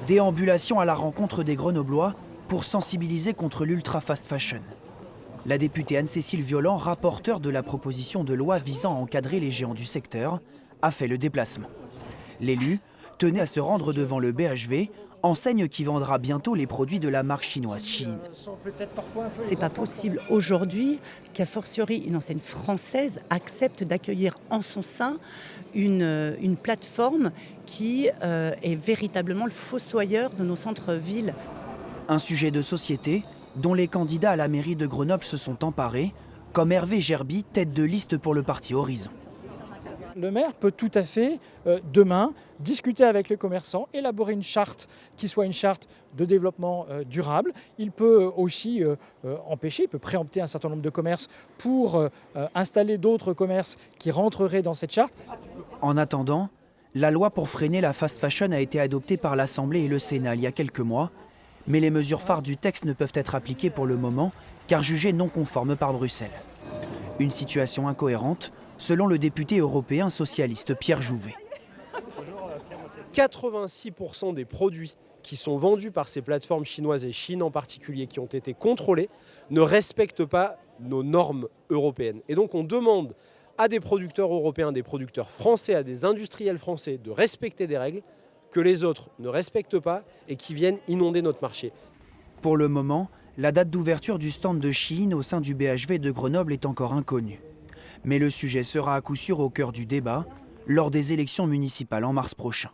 Déambulation à la rencontre des Grenoblois pour sensibiliser contre l'ultra fast fashion. La députée Anne-Cécile Violent, rapporteure de la proposition de loi visant à encadrer les géants du secteur, a fait le déplacement. L'élu tenait à se rendre devant le BHV, enseigne qui vendra bientôt les produits de la marque chinoise Shein. C'est pas possible aujourd'hui qu'a fortiori une enseigne française accepte d'accueillir en son sein une plateforme qui est véritablement le fossoyeur de nos centres-villes. Un sujet de société dont les candidats à la mairie de Grenoble se sont emparés, comme Hervé Gerby, tête de liste pour le parti Horizon. Le maire peut tout à fait, demain, discuter avec les commerçants, élaborer une charte qui soit une charte de développement durable. Il peut aussi empêcher, il peut préempter un certain nombre de commerces pour installer d'autres commerces qui rentreraient dans cette charte. En attendant, la loi pour freiner la fast fashion a été adoptée par l'Assemblée et le Sénat il y a quelques mois, mais les mesures phares du texte ne peuvent être appliquées pour le moment car jugées non conformes par Bruxelles. Une situation incohérente, selon le député européen socialiste Pierre Jouvet. 86% des produits qui sont vendus par ces plateformes chinoises et Chine en particulier, qui ont été contrôlés, ne respectent pas nos normes européennes. Et donc on demande à des producteurs européens, des producteurs français, à des industriels français de respecter des règles que les autres ne respectent pas et qui viennent inonder notre marché. Pour le moment, la date d'ouverture du stand de Shein au sein du BHV de Grenoble est encore inconnue. Mais le sujet sera à coup sûr au cœur du débat lors des élections municipales en mars prochain.